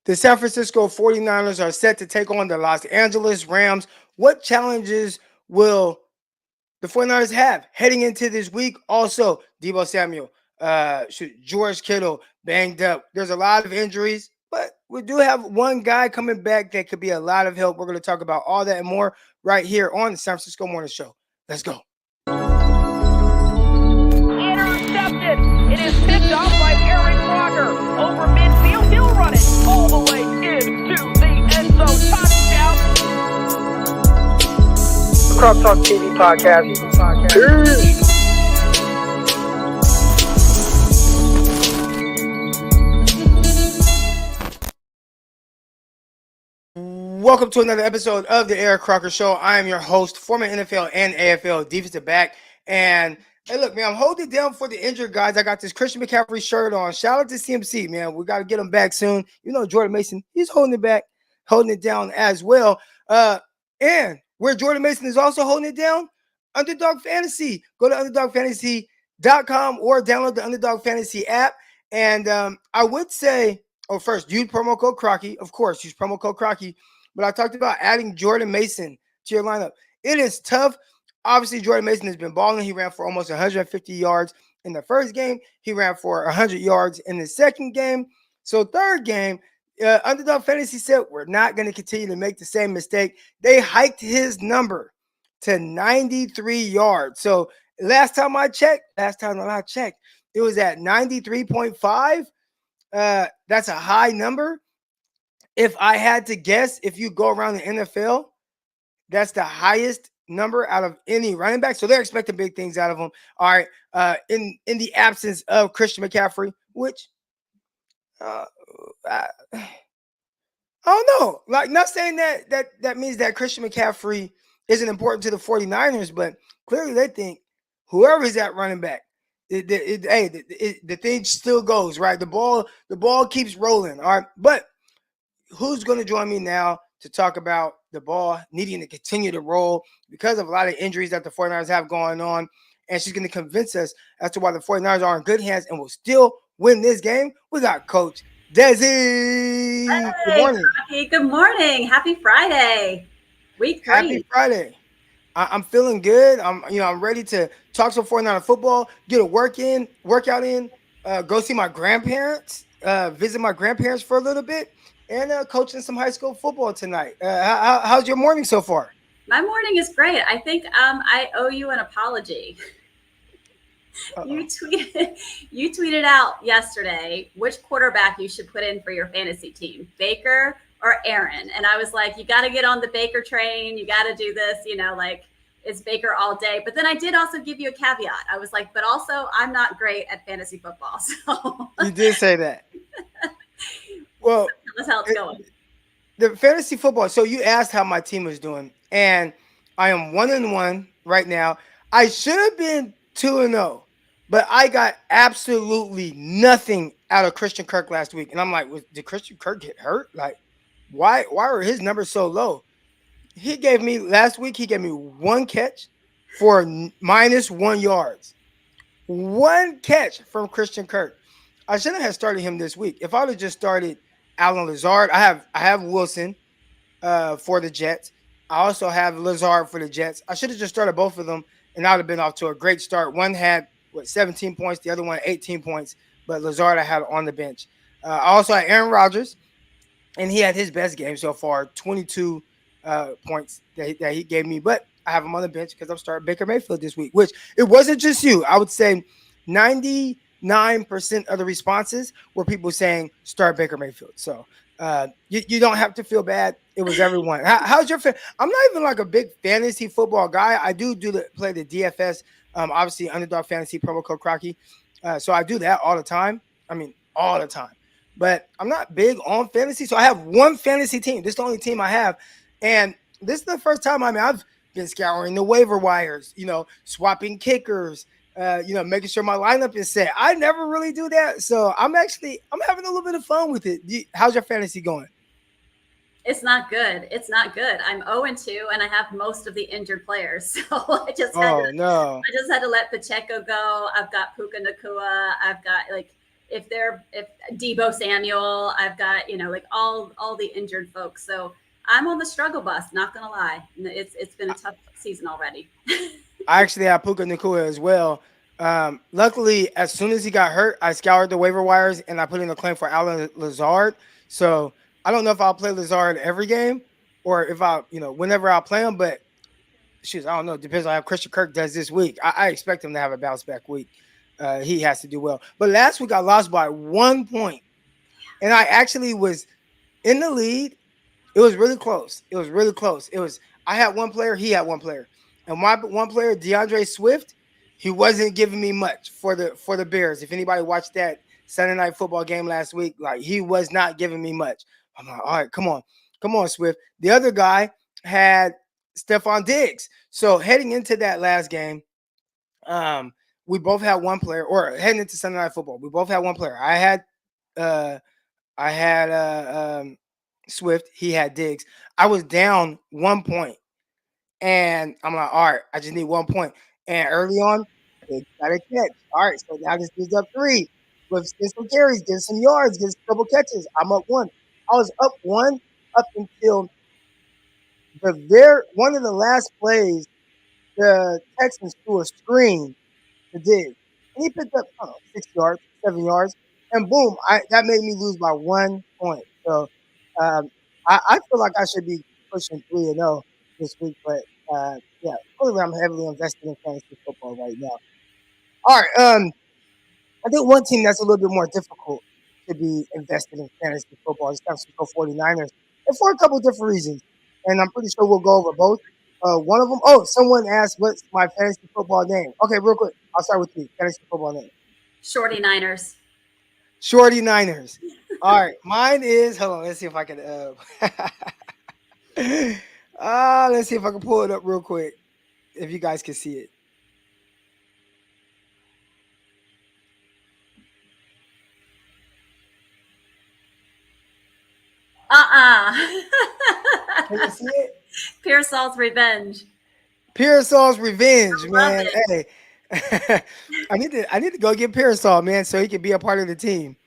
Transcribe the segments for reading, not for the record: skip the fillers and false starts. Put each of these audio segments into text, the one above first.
The San Francisco 49ers are set to take on the Los Angeles Rams. What challenges will the 49ers have heading into this week? Also, Deebo Samuel, George Kittle banged up. There's a lot of injuries, but we do have one guy coming back that could be a lot of help. We're going to talk about all that and more right here on the San Francisco Morning Show. Let's go. Intercepted. It is picked up by Aaron Rodgers over midfield. He'll run it all the way into the end zone. Touchdown. Crop Talk TV podcast. Peace. Welcome to another episode of the Eric Crocker Show. I am your host, former NFL and AFL defensive back. And hey, look, man, I'm holding it down for the injured guys. I got this Christian McCaffrey shirt on. Shout out to CMC, man. We got to get him back soon. You know, Jordan Mason, he's holding it back, holding it down as well. And where Jordan Mason is also holding it down, Underdog Fantasy. Go to underdogfantasy.com or download the Underdog Fantasy app. And I would say, first, use promo code Crocky. Of course, use promo code Crocky. But I talked about adding Jordan Mason to your lineup. It is tough. Obviously, Jordan Mason has been balling. He ran for almost 150 yards in the first game. He ran for 100 yards in the second game. So third game, Underdog Fantasy said, we're not going to continue to make the same mistake. They hiked his number to 93 yards. So last time I checked, it was at 93.5. That's a high number. If I had to guess, if you go around the NFL, that's the highest number out of any running back. So they're expecting big things out of him. All right. In the absence of Christian McCaffrey, which I don't know. Like, not saying that means that Christian McCaffrey isn't important to the 49ers, but clearly they think whoever's at running back, the thing still goes, right? The ball keeps rolling. All right. But who's going to join me now to talk about the ball needing to continue to roll because of a lot of injuries that the 49ers have going on? And she's going to convince us as to why the 49ers are in good hands and will still win this game. We got Coach Dezi. Hey, good morning. Rocky, good morning. Happy Friday. Week 3. Happy Friday. I'm feeling good. I'm ready to talk some 49er football, get a workout in, go see my grandparents, visit my grandparents for a little bit, and coaching some high school football tonight. How's your morning so far? My morning is great. I think I owe you an apology. You tweeted out yesterday which quarterback you should put in for your fantasy team, Baker or Aaron. And I was like, you got to get on the Baker train. You got to do this, it's Baker all day. But then I did also give you a caveat. I was like, but also I'm not great at fantasy football. So you did say that. Well, that's how it's going. The fantasy football. So you asked how my team was doing, and I am 1-1 right now. I should have been 2-0, but I got absolutely nothing out of Christian Kirk last week. And I'm like, did Christian Kirk get hurt? Like, why were his numbers so low? Last week, he gave me one catch for -1 yards. One catch from Christian Kirk. I shouldn't have started him this week. If I would have just started Allen Lazard, I have Wilson for the Jets. I also have Lazard for the Jets. I should have just started both of them, and I would have been off to a great start. One had 17 points, the other one 18 points, but Lazard I had on the bench. I also had Aaron Rodgers, and he had his best game so far, 22 points that he gave me. But I have him on the bench because I'm starting Baker Mayfield this week, which it wasn't just you. I would say 99% of the responses were people saying start Baker Mayfield. So you don't have to feel bad. It was everyone. How's your I'm not even like a big fantasy football guy. I do play the DFS, obviously Underdog Fantasy promo code Crocky. So I do that all the time. I mean, all the time. But I'm not big on fantasy. So I have one fantasy team. This is the only team I have. And this is the first time, I've been scouring the waiver wires, swapping kickers, making sure my lineup is set. I never really do that. So I'm having a little bit of fun with it. How's your fantasy going? It's not good. I'm 0-2, and I have most of the injured players. So I just had to let Pacheco go. I've got Puka Nakua. I've got if Debo Samuel, I've got, like all the injured folks. So I'm on the struggle bus, not gonna lie. It's been a tough season already. I actually have Puka Nacua as well. Luckily, as soon as he got hurt, I scoured the waiver wires and I put in a claim for Alan Lazard. So I don't know if I'll play Lazard every game or if whenever I'll play him, but shoot, I don't know. Depends on how Christian Kirk does this week. I expect him to have a bounce back week. He has to do well. But last week I lost by 1 point. And I actually was in the lead. It was really close. I had one player, he had one player. And my one player, DeAndre Swift, he wasn't giving me much for the Bears. If anybody watched that Sunday night football game last week, like he was not giving me much. I'm like, all right, come on, Swift. The other guy had Stephon Diggs. So heading into that last game, we both had one player, or heading into Sunday night football, we both had one player. I had Swift, he had Diggs. I was down 1 point. And I'm like, all right, I just need 1 point. And early on, they got a catch. All right, so now this gives up 3. Let's get some carries, get some yards, get a couple catches. I'm up 1. I was up 1 up until one of the last plays. The Texans threw a screen to Diggs. And he picked up, 6 yards, 7 yards. And boom, that made me lose by 1 point. So I feel like I should be pushing 3-0 this week, but clearly I'm heavily invested in fantasy football right now. All right, I think one team that's a little bit more difficult to be invested in fantasy football is San Francisco 49ers, and for a couple different reasons. And I'm pretty sure we'll go over both. One of them, someone asked what's my fantasy football name. Okay, real quick, I'll start with you. Fantasy football name. Shorty Niners. Shorty Niners. All right, mine is, hold on, let's see if I can let's see if I can pull it up real quick, if you guys can see it. Can you see it? Pearsall's Revenge. Pearsall's Revenge, man. It. Hey, I need to go get Pearsall, man, so he can be a part of the team.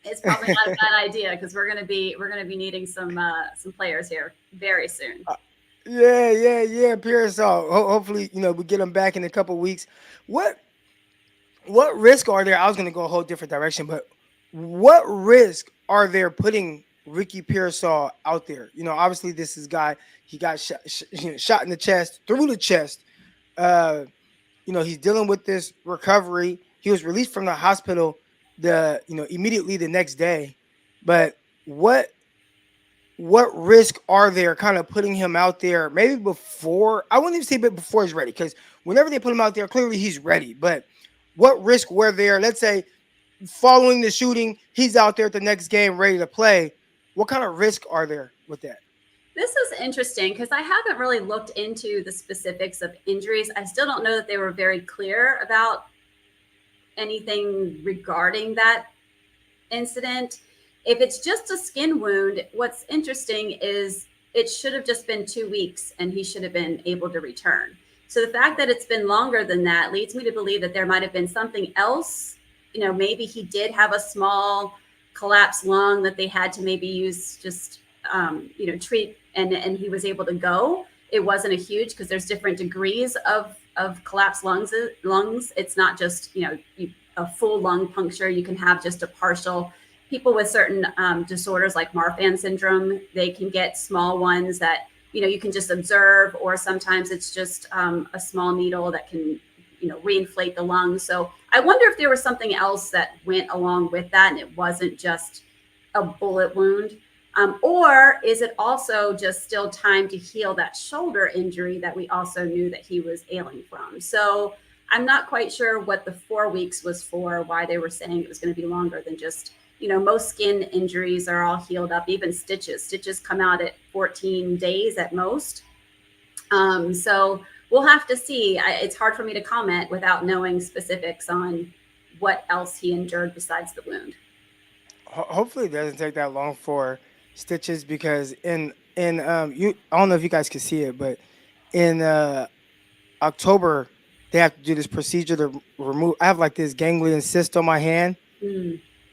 It's probably not a bad idea because we're gonna be needing some players here very soon. Yeah, Pearsall. Hopefully, we get him back in a couple weeks. What risk are there? I was gonna go a whole different direction, but what risk are there putting Ricky Pearsall out there? Obviously this is guy, he got shot in the chest, through the chest. He's dealing with this recovery. He was released from the hospital immediately the next day. But what risk are there kind of putting him out there maybe before? I wouldn't even say before he's ready, because whenever they put him out there, clearly he's ready. But what risk were there? Let's say following the shooting, he's out there at the next game ready to play. What kind of risk are there with that? This is interesting because I haven't really looked into the specifics of injuries. I still don't know that they were very clear about anything regarding that incident. If it's just a skin wound, what's interesting is it should have just been 2 weeks and he should have been able to return. So the fact that it's been longer than that leads me to believe that there might have been something else. Maybe he did have a small collapsed lung that they had to maybe use just treat, and he was able to go. It wasn't a huge, because there's different degrees of collapsed lungs. It's not just a full lung puncture. You can have just a partial. People with certain disorders like Marfan syndrome, they can get small ones that you can just observe, or sometimes it's just a small needle that can reinflate the lungs. So I wonder if there was something else that went along with that and it wasn't just a bullet wound. Or is it also just still time to heal that shoulder injury that we also knew that he was ailing from? So I'm not quite sure what the 4 weeks was for, why they were saying it was going to be longer than just, most skin injuries are all healed up, even stitches. Stitches come out at 14 days at most. So we'll have to see. It's hard for me to comment without knowing specifics on what else he endured besides the wound. Hopefully it doesn't take that long for stitches, because I don't know if you guys can see it, but in October they have to do this procedure to remove. I have like this ganglion cyst on my hand,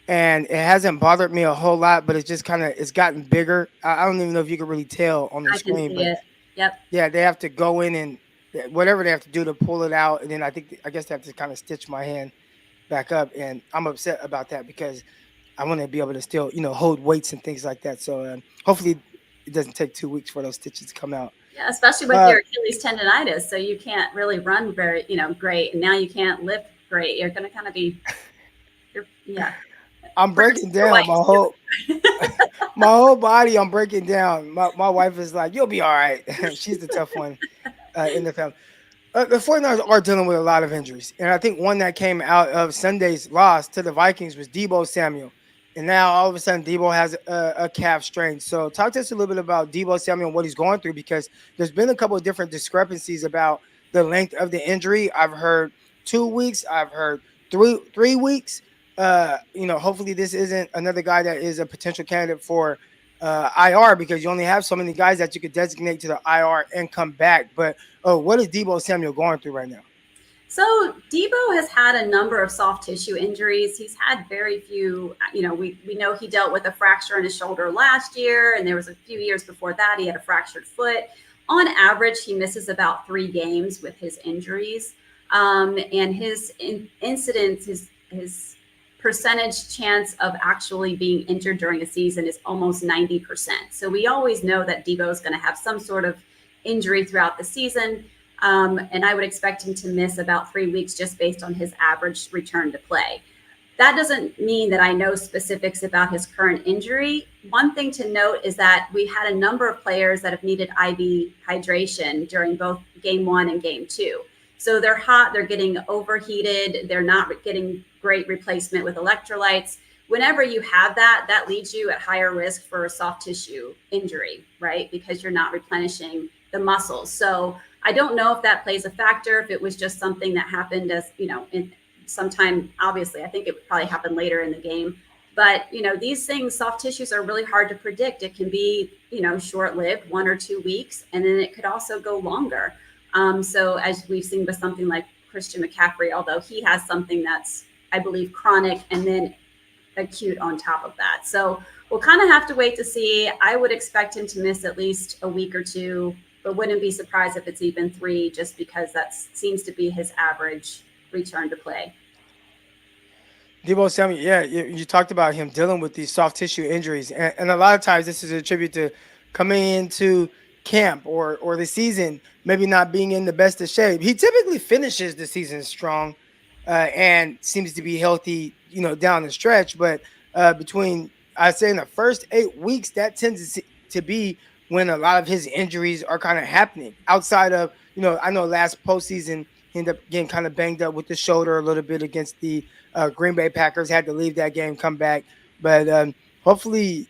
And it hasn't bothered me a whole lot, but it's just it's gotten bigger. I don't even know if you can really tell on the I can screen, see but it. Yep. yeah, they have to go in and whatever they have to do to pull it out, and then I guess they have to kind of stitch my hand back up, and I'm upset about that because I want to be able to still hold weights and things like that. So hopefully it doesn't take 2 weeks for those stitches to come out. Yeah, especially with Uh, your Achilles tendonitis. So you can't really run very, great. And now you can't lift great. You're going to kind of be, yeah. I'm Prayers breaking for your down wife, too. my whole body. I'm breaking down. My wife is like, "You'll be all right." She's the tough one in the family. The 49ers are dealing with a lot of injuries. And I think one that came out of Sunday's loss to the Vikings was Deebo Samuel. And now all of a sudden Deebo has a calf strain. So talk to us a little bit about Deebo Samuel and what he's going through, because there's been a couple of different discrepancies about the length of the injury. I've heard 2 weeks. I've heard three weeks. Hopefully this isn't another guy that is a potential candidate for IR, because you only have so many guys that you could designate to the IR and come back. But what is Deebo Samuel going through right now? So Debo has had a number of soft tissue injuries. He's had very few, we know he dealt with a fracture in his shoulder last year, and there was a few years before that he had a fractured foot. On average, he misses about 3 games with his injuries. And his incidence, his percentage chance of actually being injured during a season is almost 90%. So we always know that Debo is going to have some sort of injury throughout the season. And I would expect him to miss about 3 weeks just based on his average return to play. That doesn't mean that I know specifics about his current injury. One thing to note is that we had a number of players that have needed IV hydration during both game 1 and game 2. So they're hot, they're getting overheated, they're not getting great replacement with electrolytes. Whenever you have that, that leaves you at higher risk for a soft tissue injury, right? Because you're not replenishing the muscles. So I don't know if that plays a factor, if it was just something that happened as, in sometime, obviously, I think it would probably happen later in the game. But, these things, soft tissues are really hard to predict. It can be, short-lived, 1 or 2 weeks, and then it could also go longer. So as we've seen with something like Christian McCaffrey, although he has something that's, I believe, chronic and then acute on top of that. So we'll kind of have to wait to see. I would expect him to miss at least a week or 2, but wouldn't be surprised if it's even 3, just because that seems to be his average return to play. Deebo Samuel, yeah, you talked about him dealing with these soft tissue injuries, and a lot of times this is a tribute to coming into camp or the season maybe not being in the best of shape. He typically finishes the season strong and seems to be healthy, down the stretch. But between, I'd say, in the first 8 weeks, that tends to be when a lot of his injuries are kind of happening. Outside of, I know last postseason he ended up getting kind of banged up with the shoulder a little bit against the Green Bay Packers, had to leave that game, come back. But hopefully,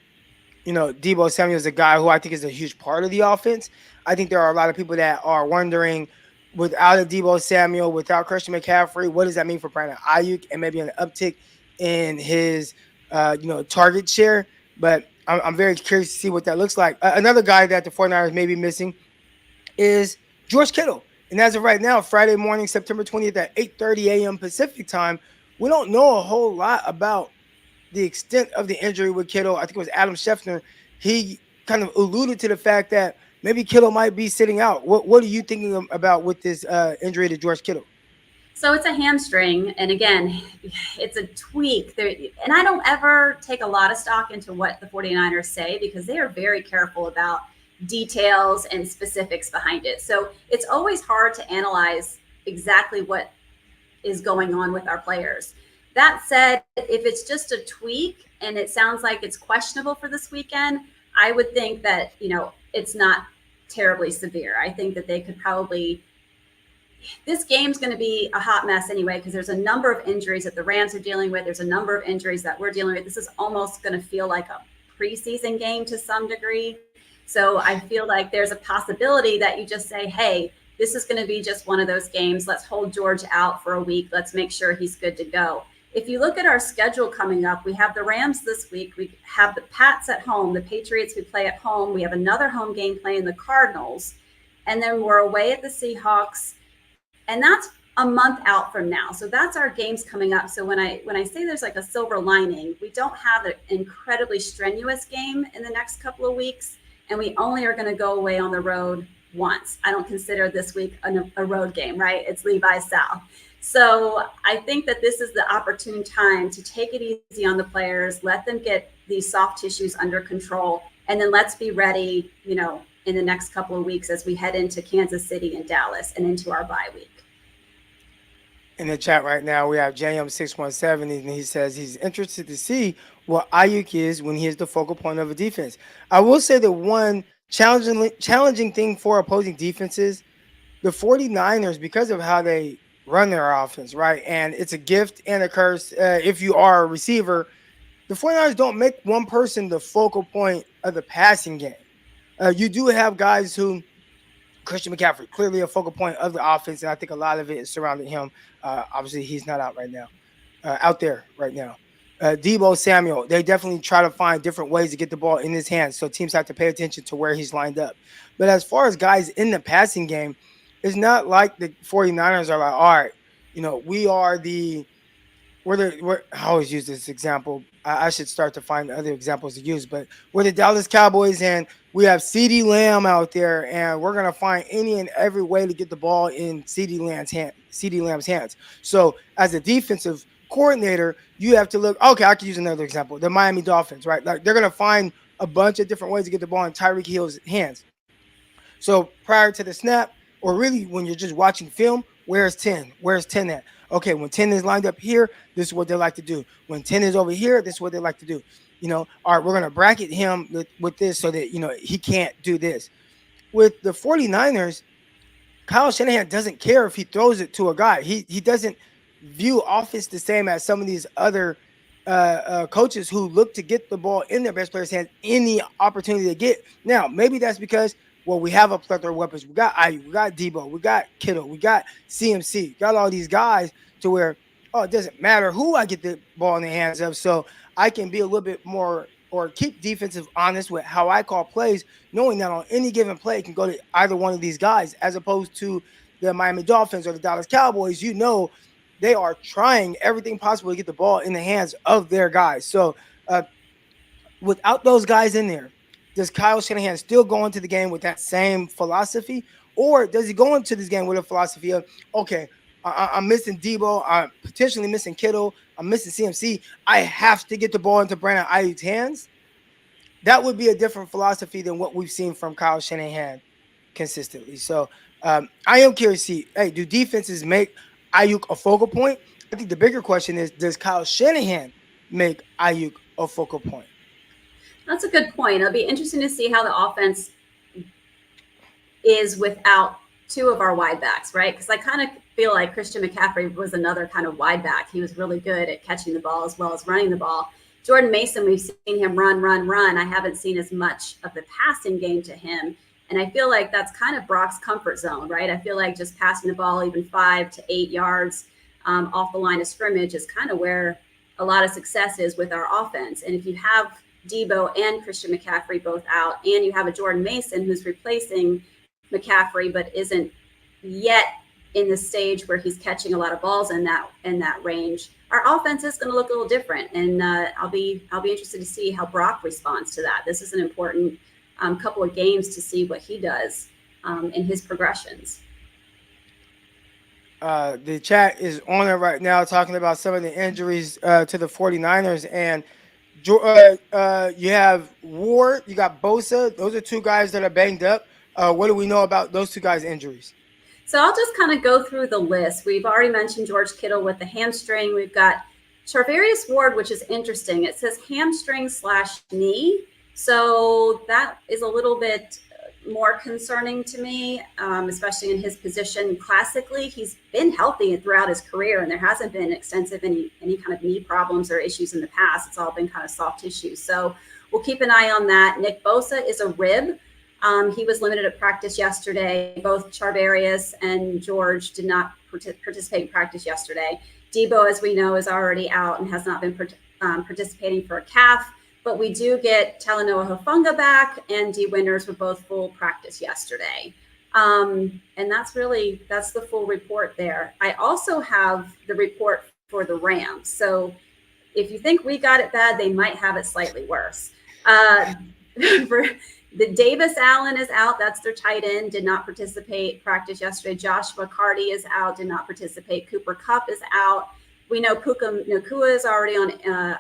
Deebo Samuel is a guy who I think is a huge part of the offense. I think there are a lot of people that are wondering, without a Deebo Samuel, without Christian McCaffrey, what does that mean for Brandon Ayuk and maybe an uptick in his, target share? But I'm very curious to see what that looks like. Another guy that the 49ers may be missing is George Kittle. And as of right now, Friday morning, September 20th at 8:30 a.m. Pacific time, we don't know a whole lot about the extent of the injury with Kittle. I think it was Adam Schefter. He kind of alluded to the fact that maybe Kittle might be sitting out. What are you thinking about with this injury to George Kittle? So it's a hamstring. And again, it's a tweak. And I don't ever take a lot of stock into what the 49ers say, because they are very careful about details and specifics behind it. So it's always hard to analyze exactly what is going on with our players. That said, if it's just a tweak and it sounds like it's questionable for this weekend, I would think that, it's not terribly severe. I think that they could probably, this game's going to be a hot mess anyway, because there's a number of injuries that the Rams are dealing with. There's a number of injuries that we're dealing with. This is almost going to feel like a preseason game to some degree. So I feel like there's a possibility that you just say, hey, this is going to be just one of those games. Let's hold George out for a week. Let's make sure he's good to go. If you look at our schedule coming up, we have the Rams this week. We have the Pats at home, the Patriots we play at home. We have another home game playing the Cardinals. And then we're away at the Seahawks. And that's a month out from now. So that's our games coming up. So when I say there's like a silver lining, we don't have an incredibly strenuous game in the next couple of weeks, and we only are going to go away on the road once. I don't consider this week a road game, right? It's Levi South. So I think that this is the opportune time to take it easy on the players, let them get these soft tissues under control, and then let's be ready, you know, in the next couple of weeks as we head into Kansas City and Dallas and into our bye week. In the chat right now, we have JM617, and he says he's interested to see what Ayuk is when he is the focal point of a defense. I will say the one challenging thing for opposing defenses, the 49ers, because of how they run their offense, right? And it's a gift and a curse if you are a receiver. The 49ers don't make one person the focal point of the passing game. You do have guys who, Christian McCaffrey, clearly a focal point of the offense, and I think a lot of it is surrounding him. Obviously, he's not out there right now. Deebo Samuel, they definitely try to find different ways to get the ball in his hands, so teams have to pay attention to where he's lined up. But as far as guys in the passing game, it's not like the 49ers are like, all right, you know, I always use this example. I should start to find other examples to use, but we're the Dallas Cowboys and we have CeeDee Lamb out there, and we're going to find any and every way to get the ball in CeeDee Lamb's hands. So as a defensive coordinator, you have to look, okay, I could use another example. The Miami Dolphins, right? Like they're going to find a bunch of different ways to get the ball in Tyreek Hill's hands. So prior to the snap, or really when you're just watching film, where's 10? Where's 10 at? Okay, when 10 is lined up here, this is what they like to do. When 10 is over here, this is what they like to do. You know, all right, we're going to bracket him with this so that, you know, he can't do this. With the 49ers, Kyle Shanahan doesn't care if he throws it to a guy. He doesn't view offense the same as some of these other coaches who look to get the ball in their best players' hands any opportunity they get. Now, maybe that's because, well, we have a plethora of weapons. We got Ayuk, we got Deebo, we got Kittle, we got CMC, got all these guys to where, oh, it doesn't matter who I get the ball in the hands of. So I can be a little bit more, or keep defensive honest with how I call plays, knowing that on any given play it can go to either one of these guys, as opposed to the Miami Dolphins or the Dallas Cowboys. You know, they are trying everything possible to get the ball in the hands of their guys. So without those guys in there, does Kyle Shanahan still go into the game with that same philosophy? Or does he go into this game with a philosophy of, okay, I'm missing Deebo, I'm potentially missing Kittle, I'm missing CMC, I have to get the ball into Brandon Ayuk's hands? That would be a different philosophy than what we've seen from Kyle Shanahan consistently. So I am curious to see, hey, do defenses make Ayuk a focal point? I think the bigger question is, does Kyle Shanahan make Ayuk a focal point? That's a good point. It'll be interesting to see how the offense is without two of our wide backs, right? Because I kind of feel like Christian McCaffrey was another kind of wide back. He was really good at catching the ball as well as running the ball. Jordan Mason, we've seen him run. I haven't seen as much of the passing game to him. And I feel like that's kind of Brock's comfort zone, right? I feel like just passing the ball even 5 to 8 yards off the line of scrimmage is kind of where a lot of success is with our offense. And if you have Deebo and Christian McCaffrey both out, and you have a Jordan Mason who's replacing McCaffrey but isn't yet in the stage where he's catching a lot of balls in that range, our offense is going to look a little different. And I'll be interested to see how Brock responds to that. This is an important couple of games to see what he does in his progressions. The chat is on it right now talking about some of the injuries to the 49ers, and you have Ward, you got Bosa. Those are two guys that are banged up. What do we know about those two guys' injuries? So I'll just kind of go through the list. We've already mentioned George Kittle with the hamstring. We've got Charvarius Ward, which is interesting. It says hamstring/knee. So that is a little bit more concerning to me, especially in his position. Classically, he's been healthy throughout his career, and there hasn't been extensive any kind of knee problems or issues in the past. It's all been kind of soft tissue. So we'll keep an eye on that. Nick Bosa is a rib. He was limited at practice yesterday. Both Charvarius and George did not participate in practice yesterday. Deebo, as we know, is already out and has not been participating for a calf. But we do get Talanoa Hufanga back, and D. Winters were both full practice yesterday. And that's the full report there. I also have the report for the Rams. So if you think we got it bad, they might have it slightly worse. For the Davis Allen is out. That's their tight end. Did not practice yesterday. Josh McCarty is out. Did not participate. Cooper Kupp is out. We know Puka Nacua is already on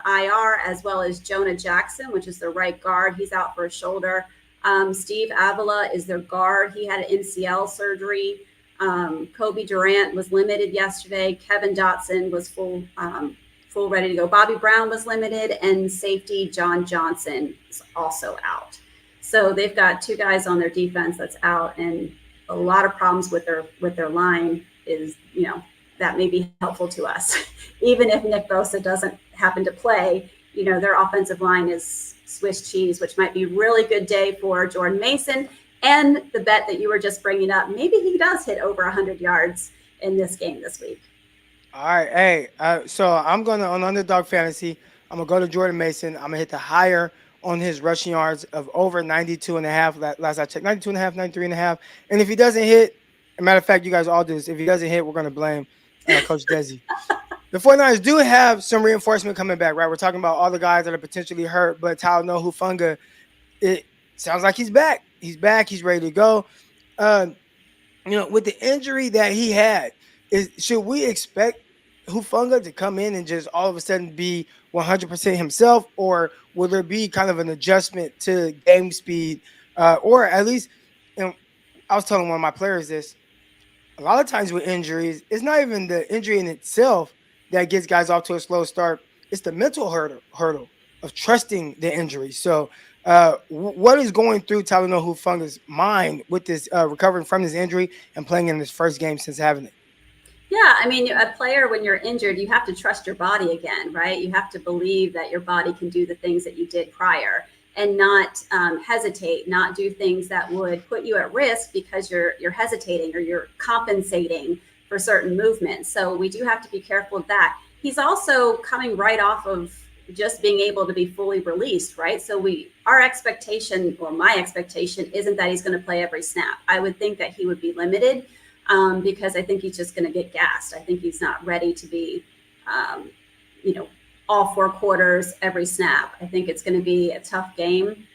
IR, as well as Jonah Jackson, which is the right guard. He's out for a shoulder. Steve Avila is their guard. He had an MCL surgery. Kobe Durant was limited yesterday. Kevin Dotson was full ready to go. Bobby Brown was limited, and safety John Johnson is also out. So they've got two guys on their defense that's out, and a lot of problems with their line is, that may be helpful to us. Even if Nick Bosa doesn't happen to play, their offensive line is Swiss cheese, which might be a really good day for Jordan Mason. And the bet that you were just bringing up, maybe he does hit over 100 yards in this game this week. All right. Hey, so I'm going to, on Underdog Fantasy, I'm going to go to Jordan Mason. I'm going to hit the higher on his rushing yards of over 92.5. Last I checked, 92.5, 93.5. And if he doesn't hit, as a matter of fact, you guys all do this. If he doesn't hit, we're going to blame Coach Dezi. The 49ers do have some reinforcement coming back, right? We're talking about all the guys that are potentially hurt, but Talanoa Hufanga, it sounds like he's back. He's back. He's ready to go. With the injury that he had, should we expect Hufanga to come in and just all of a sudden be 100% himself, or will there be kind of an adjustment to game speed, or at least, I was telling one of my players this, a lot of times with injuries, it's not even the injury in itself that gets guys off to a slow start. It's the mental hurdle of trusting the injury. So what is going through Talanoa Hufanga's mind with this recovering from this injury and playing in this first game since having it? Yeah, I mean, a player, when you're injured, you have to trust your body again, right? You have to believe that your body can do the things that you did prior, and not hesitate, not do things that would put you at risk because you're hesitating or you're compensating for certain movements. So we do have to be careful of that. He's also coming right off of just being able to be fully released, right? So our expectation, or my expectation, isn't that he's going to play every snap. I would think that he would be limited because I think he's just going to get gassed. I think he's not ready to be, all four quarters, every snap. I think it's going to be a tough game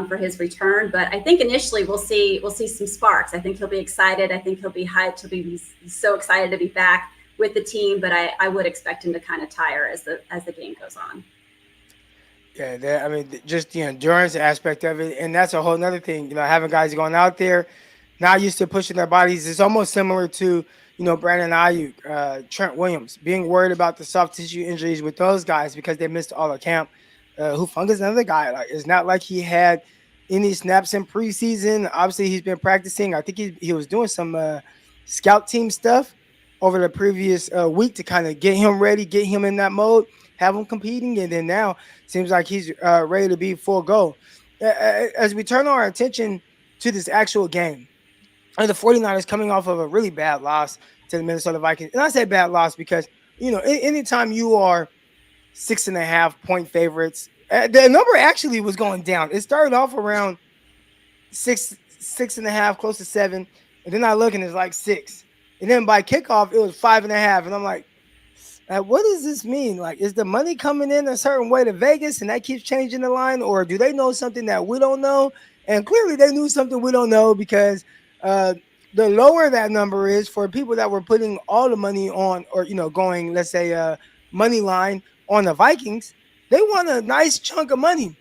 for his return, but I think initially we'll see some sparks. I think he'll be excited. I think he'll be hyped. He'll be so excited to be back with the team, but I would expect him to kind of tire as the game goes on. Yeah, just the endurance aspect of it, and that's a whole nother thing. Having guys going out there, not used to pushing their bodies, is almost similar to Brandon Ayuk, Trent Williams, being worried about the soft tissue injuries with those guys because they missed all of camp. Hufanga's another guy. It's not like he had any snaps in preseason. Obviously, he's been practicing. I think he was doing some scout team stuff over the previous week to kind of get him ready, get him in that mode, have him competing, and then now seems like he's ready to be full go. As we turn our attention to this actual game, the 49ers coming off of a really bad loss to the Minnesota Vikings. And I say bad loss because, anytime you are 6.5 point favorites, the number actually was going down. It started off around 6.5, close to 7. And then I look and it's like 6. And then by kickoff, it was 5.5. And I'm like, what does this mean? Is the money coming in a certain way to Vegas and that keeps changing the line? Or do they know something that we don't know? And clearly they knew something we don't know, because the lower that number is for people that were putting all the money on, or, going, let's say, money line on the Vikings, they want a nice chunk of money.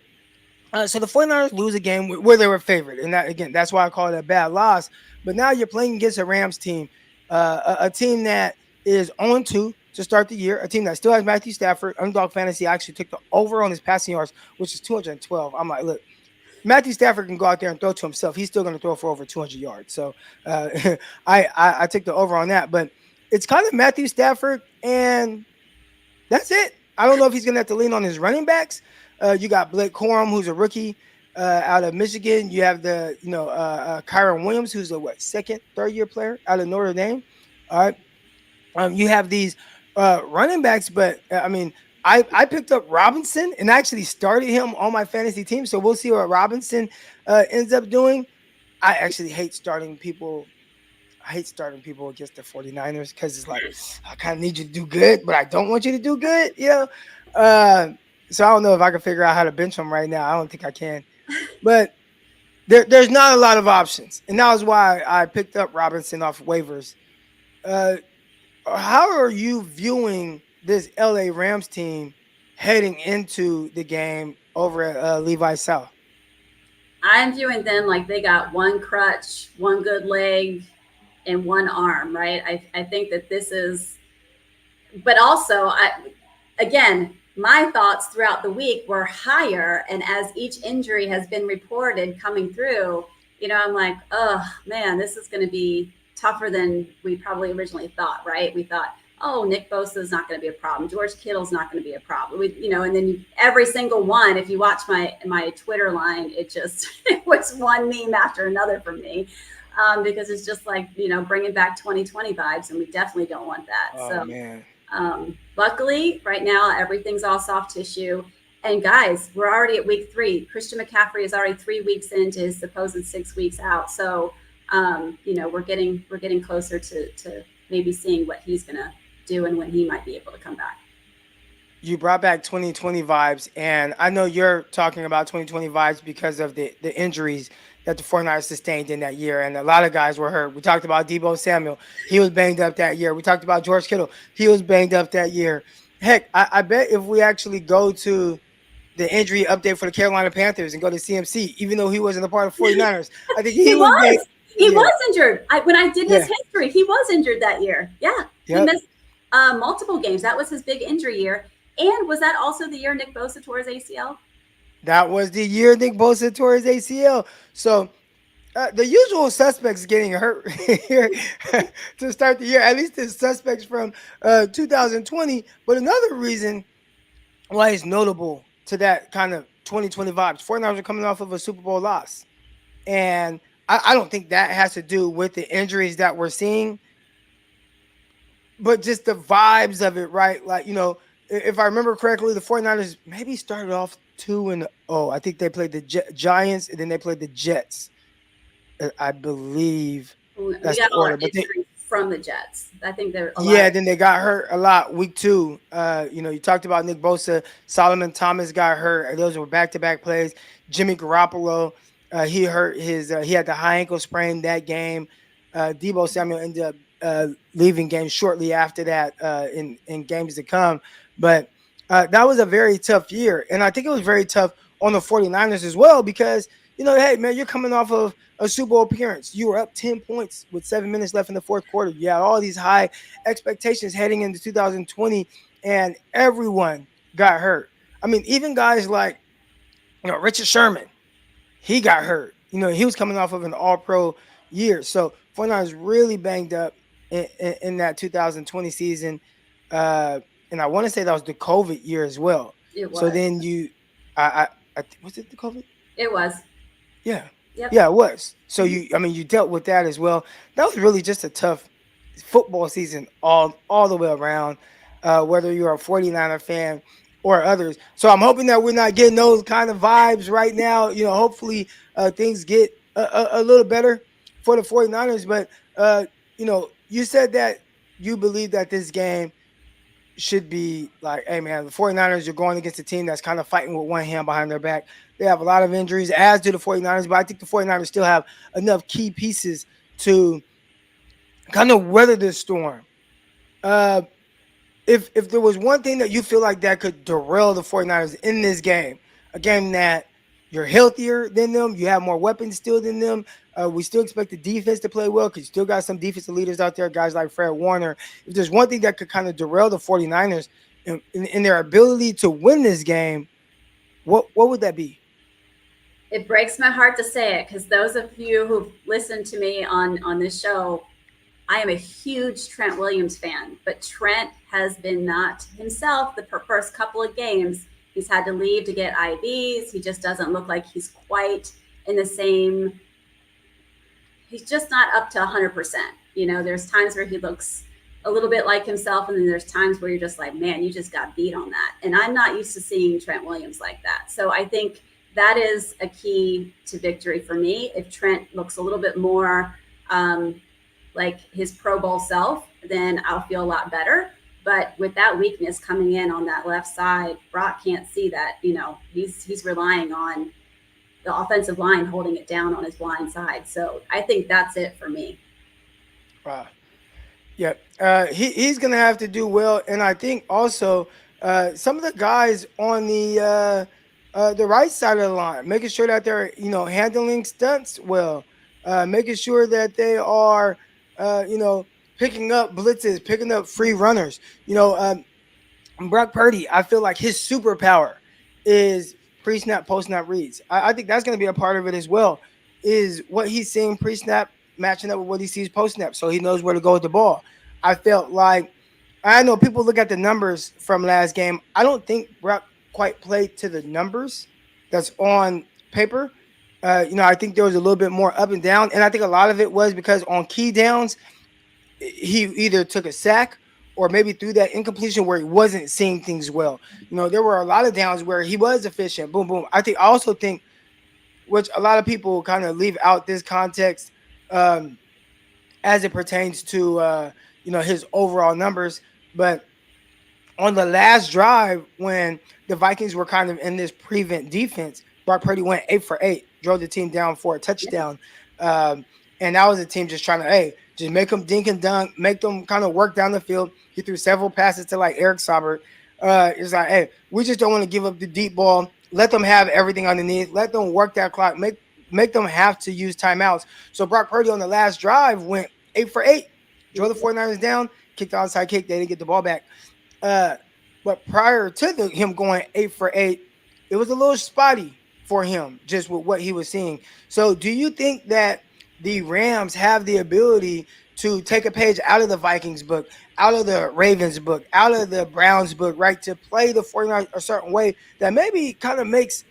So the 49ers lose a game where they were favored. And that, again, that's why I call it a bad loss. But now you're playing against a Rams team, a team that is 0-2 to start the year, a team that still has Matthew Stafford. Underdog Fantasy actually took the over on his passing yards, which is 212. I'm like, look, Matthew Stafford can go out there and throw to himself. He's still going to throw for over 200 yards. So I took the over on that. But it's kind of Matthew Stafford, and that's it. I don't know if he's going to have to lean on his running backs. You got Blake Corum, who's a rookie out of Michigan. You have the Kyron Williams, who's a second, third-year player out of Notre Dame. All right. You have these running backs, but I picked up Robinson and actually started him on my fantasy team. So we'll see what Robinson ends up doing. I actually hate starting people. I hate starting people against the 49ers because it's like, I kind of need you to do good, but I don't want you to do good, you know? Uh, so I don't know if I can figure out how to bench them right now. I don't think I can. But there's not a lot of options. And that was why I picked up Robinson off waivers. Uh, how are you viewing this LA Rams team heading into the game over at Levi South? I'm viewing them like they got one crutch, one good leg, and one arm, right? I think that this is, but also, again, my thoughts throughout the week were higher. And as each injury has been reported coming through, I'm like, oh man, this is going to be tougher than we probably originally thought, right? We thought, oh, Nick Bosa is not going to be a problem. George Kittle's not going to be a problem. And then every single one, if you watch my Twitter line, it just it was one meme after another from me, because it's just like, bringing back 2020 vibes, and we definitely don't want that. Oh, man. Luckily, right now, everything's all soft tissue. And guys, we're already at week 3. Christian McCaffrey is already 3 weeks into his supposed 6 weeks out. So, we're getting closer to maybe seeing what he's going to do and when he might be able to come back. You brought back 2020 vibes, and I know you're talking about 2020 vibes because of the injuries that the 49ers sustained in that year, and a lot of guys were hurt. We talked about Deebo Samuel. He was banged up that year. We talked about George Kittle. He was banged up that year. Heck, I bet if we actually go to the injury update for the Carolina Panthers and go to CMC, even though he wasn't a part of 49ers, I think he was. He was injured. When I did his history, he was injured that year. Yeah. He missed multiple games. That was his big injury year. And was that also the year Nick Bosa tore his ACL? That was the year Nick Bosa tore his ACL. So the usual suspects getting hurt here to start the year, at least the suspects from 2020. But another reason why it's notable to that kind of 2020 vibes, 49ers are coming off of a Super Bowl loss. And I don't think that has to do with the injuries that we're seeing, but just the vibes of it, right? Like, if I remember correctly, the 49ers maybe started off 2-0. I think they played the Giants, and then they played the Jets. I believe that's the order. But from the Jets, I think they're then they got hurt a lot week 2. You talked about Nick Bosa, Solomon Thomas got hurt. Those were back-to-back plays. Jimmy Garoppolo, he hurt his. He had the high ankle sprain that game. Deebo Samuel ended up leaving games shortly after that in games to come. But that was a very tough year. And I think it was very tough on the 49ers as well because, hey, man, you're coming off of a Super Bowl appearance. You were up 10 points with 7 minutes left in the fourth quarter. You had all these high expectations heading into 2020, and everyone got hurt. I mean, even guys like, Richard Sherman, he got hurt. He was coming off of an all-pro year. So 49ers really banged up in that 2020 season. And I want to say that was the COVID year as well. It was. So then was it the COVID? It was. Yeah. Yep. Yeah, it was. So you dealt with that as well. That was really just a tough football season all the way around, whether you're a 49er fan or others. So I'm hoping that we're not getting those kind of vibes right now. Hopefully things get a little better for the 49ers. But, you said that you believe that this game should be like, hey, man, the 49ers, you're going against a team that's kind of fighting with one hand behind their back. They have a lot of injuries, as do the 49ers, but I think the 49ers still have enough key pieces to kind of weather this storm. If there was one thing that you feel like that could derail the 49ers in this game, a game that you're healthier than them, you have more weapons still than them, we still expect the defense to play well because you still got some defensive leaders out there, guys like Fred Warner. If there's one thing that could kind of derail the 49ers in their ability to win this game, what would that be? It breaks my heart to say it because those of you who've listened to me on this show, I am a huge Trent Williams fan, but Trent has been not himself the first couple of games. He's had to leave to get IVs. He just doesn't look like he's quite in the same. He's just not up to 100%. There's times where he looks a little bit like himself, and then there's times where you're just like, man, you just got beat on that. And I'm not used to seeing Trent Williams like that. So I think that is a key to victory for me. If Trent looks a little bit more like his Pro Bowl self, then I'll feel a lot better. But with that weakness coming in on that left side, Brock can't see that. He's relying on the offensive line holding it down on his blind side. So I think that's it for me. Wow. Yep. He's going to have to do well. And I think also some of the guys on the right side of the line, making sure that they're, handling stunts well, making sure that they are, picking up blitzes, picking up free runners. Brock Purdy, I feel like his superpower is pre-snap, post-snap reads. I think that's going to be a part of it as well, is what he's seeing pre-snap matching up with what he sees post-snap, so he knows where to go with the ball. I felt like, I know people look at the numbers from last game. I don't think Brock quite played to the numbers that's on paper. I think there was a little bit more up and down, and I think a lot of it was because on key downs, he either took a sack or maybe threw that incompletion where he wasn't seeing things well. There were a lot of downs where he was efficient. Boom, boom. I also think, which a lot of people kind of leave out this context as it pertains to, his overall numbers. But on the last drive, when the Vikings were kind of in this prevent defense, Brock Purdy went 8 for 8, drove the team down for a touchdown. And that was a team just trying to, just make them dink and dunk, make them kind of work down the field. He threw several passes to like Eric Saubert. It's like, we just don't want to give up the deep ball. Let them have everything underneath. Let them work that clock. Make them have to use timeouts. So Brock Purdy on the last drive went 8 for 8, drove the 49ers down, kicked the onside kick. They didn't get the ball back. But prior to him going 8 for 8, it was a little spotty for him just with what he was seeing. So do you think that the Rams have the ability to take a page out of the Vikings book, out of the Ravens book, out of the Browns book, right, to play the 49ers a certain way that maybe kind of makes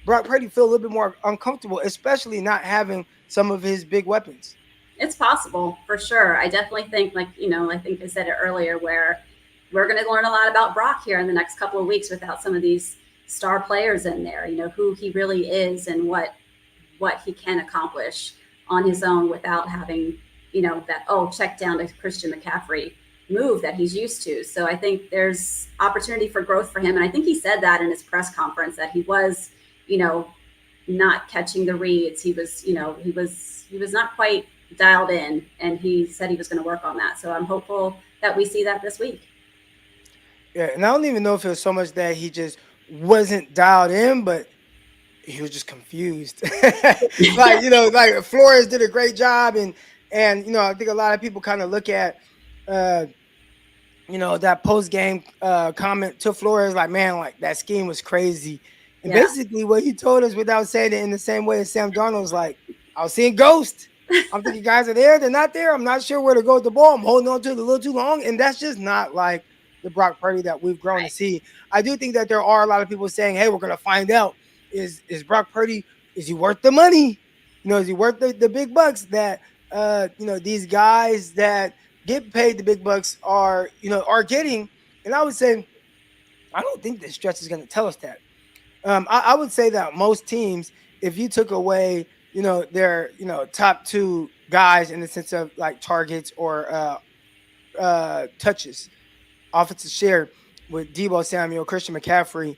Brock Purdy feel a little bit more uncomfortable, especially not having some of his big weapons? It's possible, for sure. I definitely think, I think I said it earlier, where we're going to learn a lot about Brock here in the next couple of weeks without some of these star players in there, who he really is and what he can accomplish on his own without having, that, check down to Christian McCaffrey move that he's used to. So I think there's opportunity for growth for him. And I think he said that in his press conference, that he was, not catching the reads. He was, he was not quite dialed in, and he said he was going to work on that. So I'm hopeful that we see that this week. Yeah, and I don't even know if it was so much that he just wasn't dialed in, but he was just confused. Like Flores did a great job, and I think a lot of people kind of look at that post game comment to Flores, like, man, like that scheme was crazy. And basically what he told us, without saying it in the same way as Sam Darnold's, like, I was seeing ghosts. I'm thinking guys are there, they're not there. I'm not sure where to go with the ball. I'm holding on to it a little too long, and that's just not like the Brock Purdy that we've grown to see. I do think that there are a lot of people saying, hey, we're going to find out. Is Brock Purdy, is he worth the money? Is he worth the big bucks that, these guys that get paid the big bucks are getting? And I would say, I don't think this stretch is going to tell us that. I would say that most teams, if you took away, their, top two guys in the sense of like targets or touches, offensive share with Deebo Samuel, Christian McCaffrey,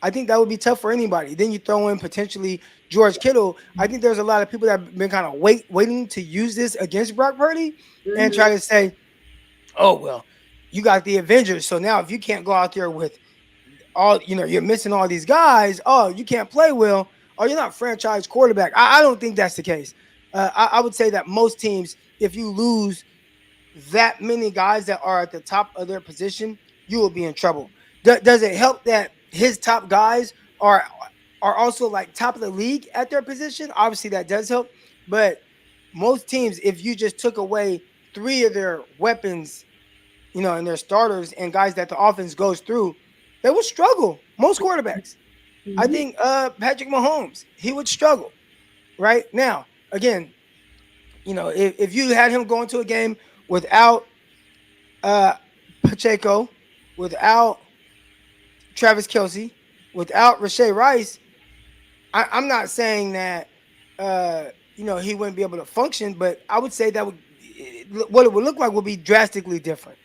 I think that would be tough for anybody. Then you throw in potentially George Kittle. I think there's a lot of people that have been kind of waiting to use this against Brock Purdy and try to say, oh, well, you got the Avengers. So now if you can't go out there with all, you're missing all these guys. Oh, you can't play well. Oh, you're not franchise quarterback. I don't think that's the case. I would say that most teams, if you lose that many guys that are at the top of their position, you will be in trouble. Does it help that his top guys are also like top of the league at their position? Obviously that does help, but most teams, if you just took away 3 of their weapons, and their starters and guys that the offense goes through, they would struggle. Most quarterbacks. I think Patrick Mahomes, he would struggle right now. Again, if you had him going to a game without Pacheco, without Travis Kelce, without Rashee Rice, I'm not saying that he wouldn't be able to function, but I would say that what it would look like would be drastically different.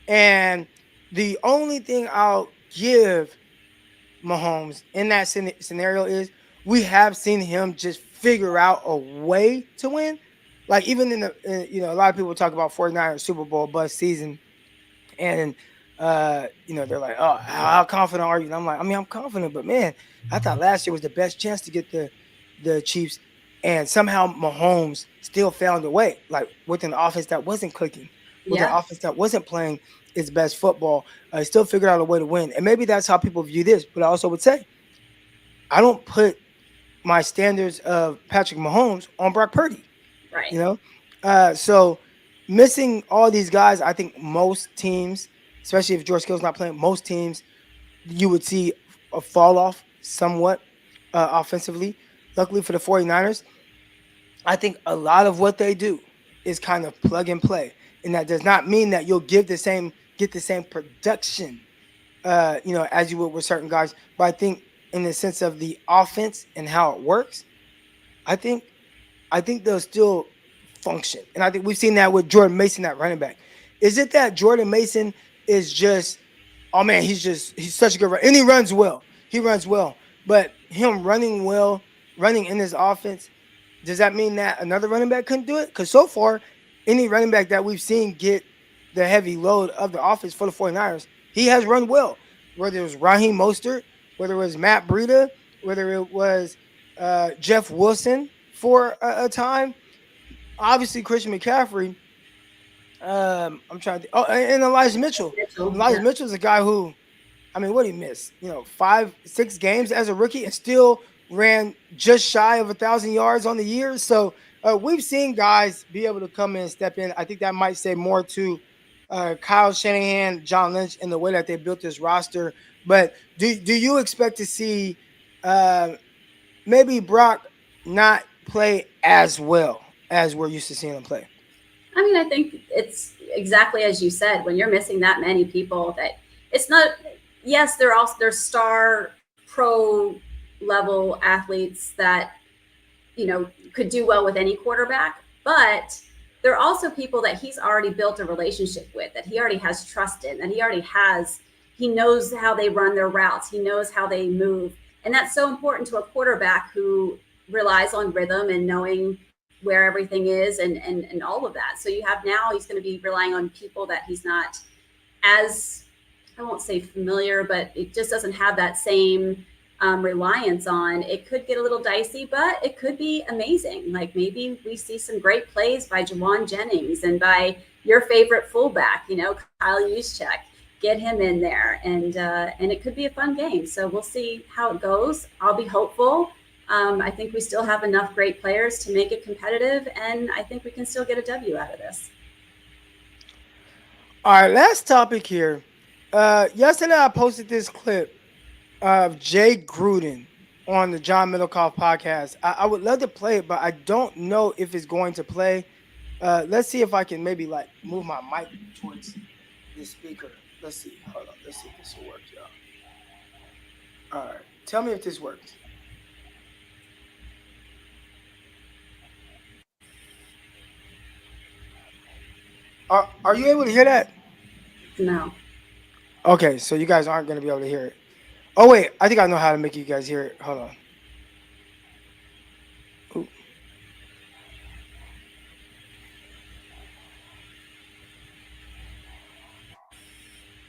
And the only thing I'll give Mahomes in that scenario is we have seen him just figure out a way to win. Like even a lot of people talk about 49ers Super Bowl bust season, and they're like, oh, how confident are you? And I'm like, I mean, I'm confident, but man, I thought last year was the best chance to get the Chiefs, and somehow Mahomes still found a way, like with an offense that wasn't clicking, with an Yeah. offense that wasn't playing its best football. He still figured out a way to win, and maybe that's how people view this. But I also would say, I don't put my standards of Patrick Mahomes on Brock Purdy. Right. You know, so missing all these guys, I think most teams, especially if George Kittle's not playing, most teams you would see a fall off somewhat offensively. Luckily for the 49ers, I think a lot of what they do is kind of plug and play, and that does not mean that you'll get the same production, as you would with certain guys. But I think in the sense of the offense and how it works, I think they'll still function. And I think we've seen that with Jordan Mason, that running back. Is it that Jordan Mason is just, oh man, he's such a good runner. And he runs well. He runs well. But him running well, running in his offense, does that mean that another running back couldn't do it? Because so far, any running back that we've seen get the heavy load of the offense for the 49ers, he has run well. Whether it was Raheem Mostert, whether it was Matt Breida, whether it was Jeff Wilson for a time, obviously Christian McCaffrey. I'm trying to. Oh, and Elijah Mitchell. Elijah Mitchell's a guy who, I mean, what did he miss? 5-6 games as a rookie and still ran just shy of 1,000 yards on the year. So we've seen guys be able to come in and step in. I think that might say more to Kyle Shanahan, John Lynch, and the way that they built this roster. But do you expect to see maybe Brock not play as well as we're used to seeing him play? I mean, I think it's exactly as you said. When you're missing that many people, that it's not. Yes, they're star pro level athletes that could do well with any quarterback, but they're also people that he's already built a relationship with, that he already has trust in, that he knows how they run their routes, he knows how they move, and that's so important to a quarterback who relies on rhythm and knowing where everything is and all of that. So he's going to be relying on people that he's not as, I won't say familiar, but it just doesn't have that same reliance on. It could get a little dicey, but it could be amazing. Like maybe we see some great plays by Jawan Jennings and by your favorite fullback, Kyle Juszczyk. Get him in there, and it could be a fun game. So we'll see how it goes. I'll be hopeful. I think we still have enough great players to make it competitive, and I think we can still get a W out of this. All right, last topic here. Yesterday I posted this clip of Jay Gruden on the John Middlecoff podcast. I would love to play it, but I don't know if it's going to play. Let's see if I can maybe move my mic towards the speaker. Let's see. Hold on. Let's see if this will work, y'all. All right. Tell me if this works. Are you able to hear that? No. Okay, so you guys aren't going to be able to hear it. Oh, wait. I think I know how to make you guys hear it. Hold on. Ooh.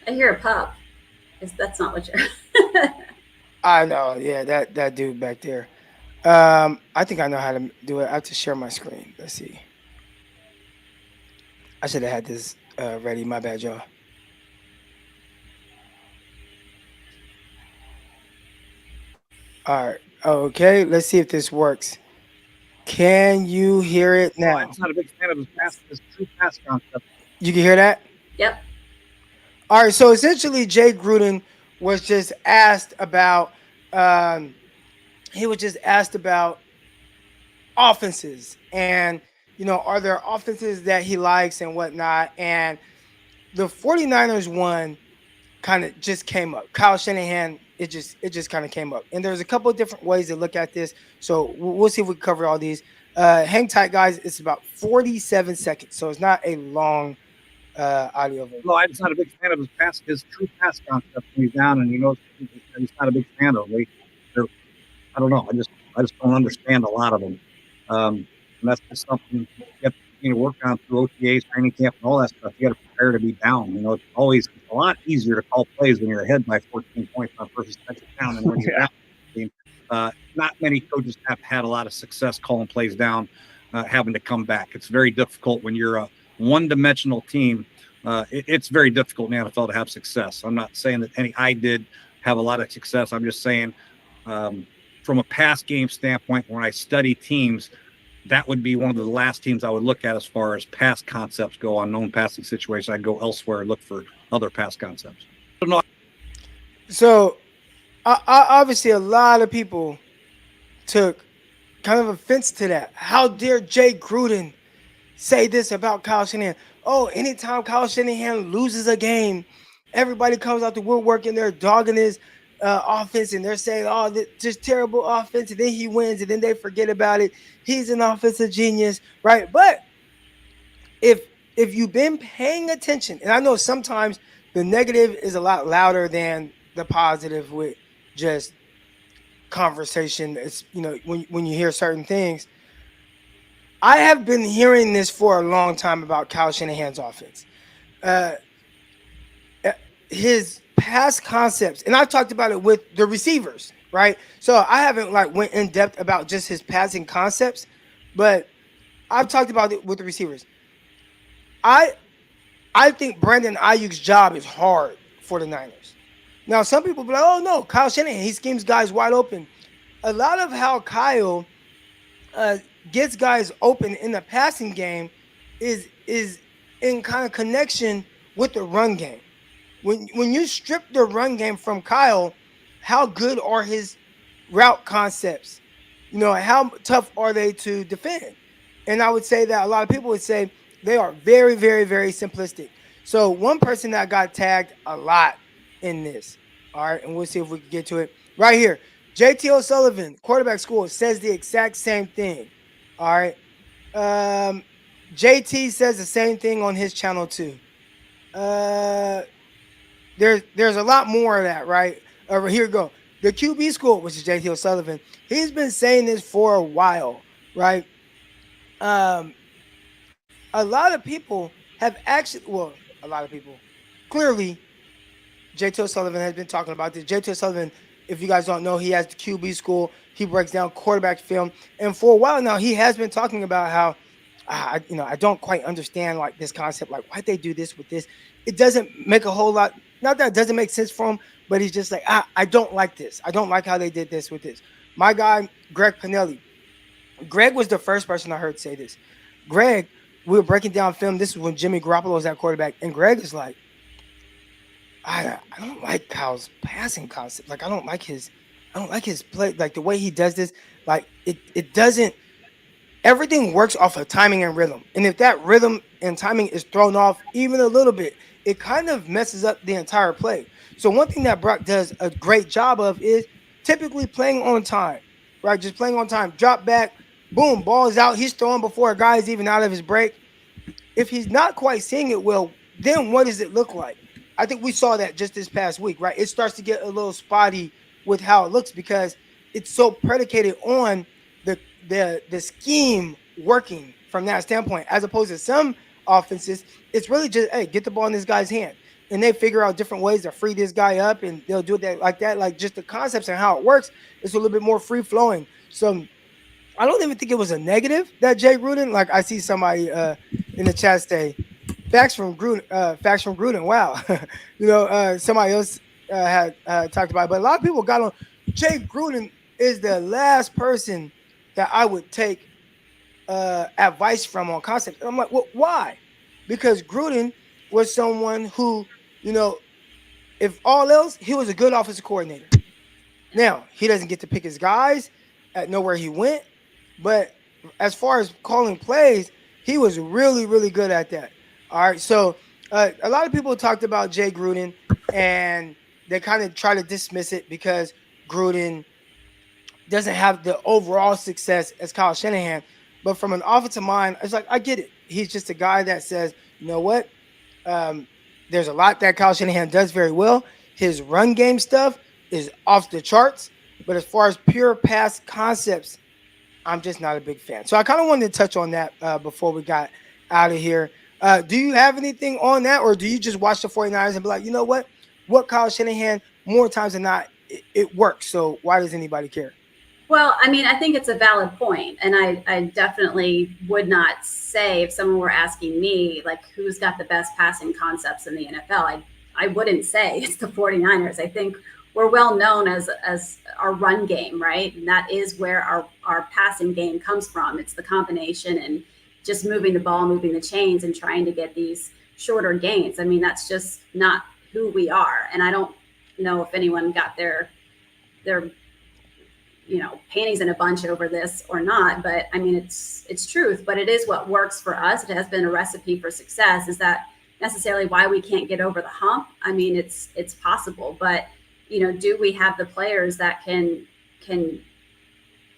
I hear a pup. That's not what you're. I know. Yeah, that dude back there. I think I know how to do it. I have to share my screen. Let's see. I should have had this ready. My bad, y'all. All right. Okay. Let's see if this works. Can you hear it now? I'm not a big fan of this true pass concept. You can hear that? Yep. All right. So essentially, Jay Gruden was just asked about. He was just asked about offenses and, are there offenses that he likes and whatnot. And the 49ers one kind of just came up. Kyle Shanahan just kind of came up. And there's a couple of different ways to look at this. So we'll see if we can cover all these. Hang tight, guys. It's about 47 seconds, so it's not a long audio. No, I'm just not a big fan of his true pass concept when he's down, and he's not a big fan of. I don't know. I just don't understand a lot of them. And that's just something you have to work on through OTAs, training camp, and all that stuff. You got to prepare to be down. It's always a lot easier to call plays when you're ahead by 14 points on first and second down than when you're down. Not many coaches have had a lot of success calling plays down, having to come back. It's very difficult when you're a one-dimensional team. It's very difficult in the NFL to have success. I'm not saying that I did have a lot of success. I'm just saying from a pass game standpoint, when I study teams, that would be one of the last teams I would look at as far as pass concepts go on known passing situations. I'd go elsewhere and look for other pass concepts. So obviously a lot of people took kind of offense to that. How dare Jay Gruden say this about Kyle Shanahan? Oh, anytime Kyle Shanahan loses a game, everybody comes out the woodwork and they're dogging his offense and they're saying, oh, just terrible offense. And then he wins and then they forget about it. He's an offensive genius, right? But if you've been paying attention, and I know sometimes the negative is a lot louder than the positive with just conversation. It's, when you hear certain things. I have been hearing this for a long time about Kyle Shanahan's offense. His past concepts, and I've talked about it with the receivers, right? So I haven't went in depth about just his passing concepts, but I've talked about it with the receivers. I think Brandon Ayuk's job is hard for the Niners. Now, some people be like, oh no, Kyle Shanahan, he schemes guys wide open. A lot of how Kyle gets guys open in the passing game is in kind of connection with the run game. When you strip the run game from Kyle, how good are his route concepts? How tough are they to defend? And I would say that a lot of people would say they are very, very, very simplistic. So one person that got tagged a lot in this, all right, and we'll see if we can get to it right here. JT Sullivan, quarterback school, says the exact same thing. All right. JT says the same thing on his channel too. There's a lot more of that, right? Here we go. The QB school, which is JT Sullivan, he's been saying this for a while, right? A lot of people have actually, a lot of people, clearly, JT Sullivan has been talking about this. JT Sullivan, if you guys don't know, he has the QB school. He breaks down quarterback film. And for a while now, he has been talking about how, I don't quite understand this concept. Why'd they do this with this? It doesn't make a whole lot. Not that it doesn't make sense for him, but he's just like, I don't like this. I don't like how they did this with this. My guy, Greg Pinelli. Greg was the first person I heard say this. Greg, we were breaking down film. This is when Jimmy Garoppolo was at quarterback. And Greg is like, I don't like Kyle's passing concept. I don't like his play. The way he does this, it doesn't. Everything works off of timing and rhythm. And if that rhythm and timing is thrown off even a little bit, it kind of messes up the entire play. So one thing that Brock does a great job of is typically playing on time, right? Just playing on time. Drop back, boom, ball is out. He's throwing before a guy is even out of his break. If he's not quite seeing it well, then what does it look like? I think we saw that just this past week, right? It starts to get a little spotty with how it looks because it's so predicated on the scheme working from that standpoint, as opposed to some offenses. It's really just, hey, get the ball in this guy's hand, and they figure out different ways to free this guy up, and they'll do that like that. Just the concepts and how it works is a little bit more free flowing. So I don't even think it was a negative that Jay Gruden. I see somebody in the chat say, facts from Gruden. Wow, somebody else had talked about it, but a lot of people got on. Jay Gruden is the last person that I would take advice from on concepts. And I'm like, well, why? Because Gruden was someone who, if all else, he was a good offensive coordinator. Now, he doesn't get to pick his guys at nowhere he went, but as far as calling plays, he was really, really good at that. All right, so a lot of people talked about Jay Gruden and they kind of try to dismiss it because Gruden doesn't have the overall success as Kyle Shanahan. But from an offensive mind, it's like, I get it. He's just a guy that says, you know what? There's a lot that Kyle Shanahan does very well. His run game stuff is off the charts. But as far as pure pass concepts, I'm just not a big fan. So I kind of wanted to touch on that before we got out of here. Do you have anything on that, or do you just watch the 49ers and be like, you know what? What Kyle Shanahan, more times than not, it works. So why does anybody care? Well, I mean, I think it's a valid point. And I definitely would not say, if someone were asking me, like, who's got the best passing concepts in the NFL, I wouldn't say it's the 49ers. I think we're well known as our run game, right? And that is where our passing game comes from. It's the combination and just moving the ball, moving the chains, and trying to get these shorter gains. I mean, that's just not who we are. And I don't know if anyone got their panties in a bunch over this or not, but I mean, it's truth, but it is what works for us. It has been a recipe for success. Is that necessarily why we can't get over the hump? I mean, it's possible, but do we have the players that can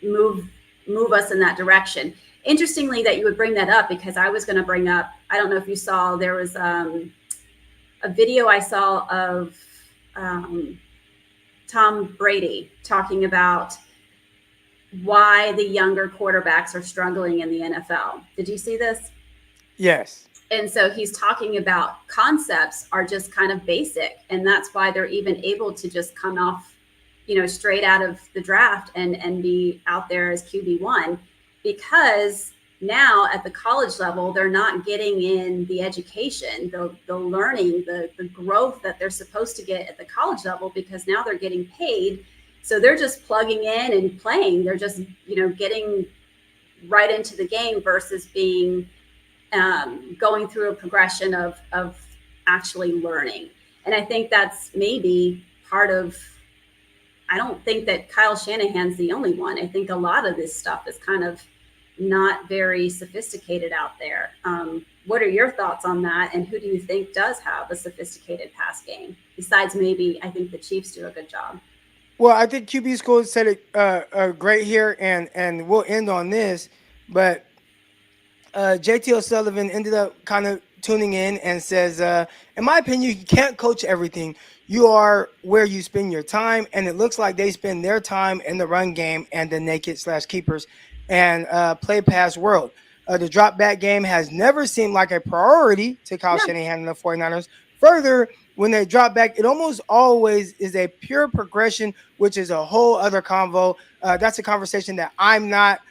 move us in that direction? Interestingly that you would bring that up, because I was going to bring up, I don't know if you saw, there was a video I saw of Tom Brady talking about why the younger quarterbacks are struggling in the NFL. Did you see this? Yes. And so he's talking about concepts are just kind of basic. And that's why they're even able to just come off, straight out of the draft and be out there as QB1, because now at the college level, they're not getting in the education, the learning, the growth that they're supposed to get at the college level, because now they're getting paid. So they're just plugging in and playing. They're just, getting right into the game versus being going through a progression of actually learning. And I think that's maybe part of, I don't think that Kyle Shanahan's the only one. I think a lot of this stuff is kind of not very sophisticated out there. What are your thoughts on that? And who do you think does have a sophisticated pass game? Besides, maybe I think the Chiefs do a good job. Well, I think QB School said it great here, and we'll end on this. But JT Sullivan ended up kind of tuning in and says, in my opinion, you can't coach everything. You are where you spend your time, and it looks like they spend their time in the run game and the naked/keepers and play pass world. The drop back game has never seemed like a priority to Kyle Shanahan and the 49ers. Further, when they drop back, it almost always is a pure progression, which is a whole other convo. That's a conversation that I'm not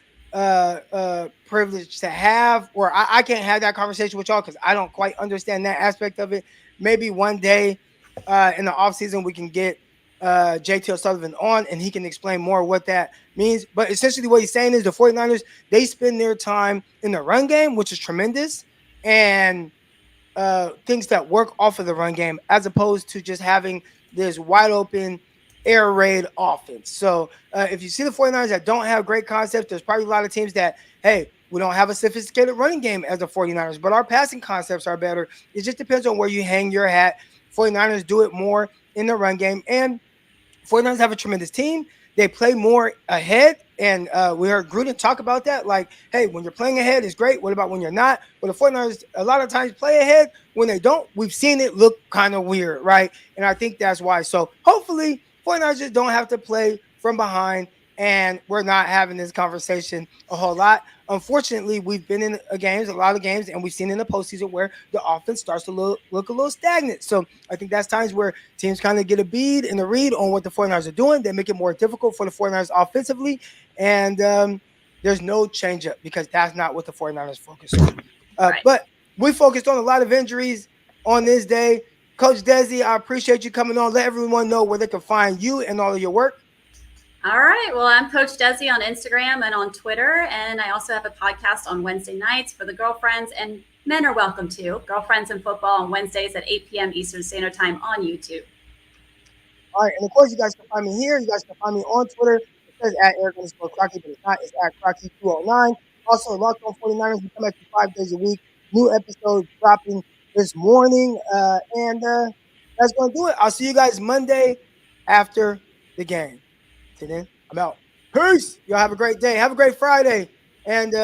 privileged to have, or I can't have that conversation with y'all because I don't quite understand that aspect of it. Maybe one day in the offseason we can get JT O'Sullivan on and he can explain more what that means. But essentially what he's saying is the 49ers, they spend their time in the run game, which is tremendous, and things that work off of the run game, as opposed to just having this wide open air raid offense. So if you see the 49ers that don't have great concepts, there's probably a lot of teams that, hey, we don't have a sophisticated running game as the 49ers, but our passing concepts are better. It just depends on where you hang your hat. 49ers do it more in the run game, and 49ers have a tremendous team. They play more ahead, and we heard Gruden talk about that. Like, hey, when you're playing ahead, it's great. What about when you're not? Well, the 49ers a lot of times play ahead. When they don't, we've seen it look kind of weird, right? And I think that's why. So hopefully 49ers just don't have to play from behind, and we're not having this conversation a whole lot. Unfortunately, we've been in a lot of games, and we've seen in the postseason where the offense starts to look a little stagnant. So I think that's times where teams kind of get a bead and a read on what the 49ers are doing. They make it more difficult for the 49ers offensively, and there's no change-up because that's not what the 49ers focus on. Right. But we focused on a lot of injuries on this day. Coach Dezi, I appreciate you coming on. Let everyone know where they can find you and all of your work. All right. Well, I'm Coach Dezi on Instagram and on Twitter. And I also have a podcast on Wednesday nights for the girlfriends, and men are welcome to. Girlfriends in Football on Wednesdays at 8 p.m. Eastern Standard Time on YouTube. All right. And of course, you guys can find me here. You guys can find me on Twitter. It says at Eric_Crocky, but it's not. It's at Crocky209. Also, Locked On 49ers. We come at you 5 days a week. New episodes dropping this morning. And That's going to do it. I'll see you guys Monday after the game. Till then, I'm out. Peace. Y'all have a great day. Have a great Friday. And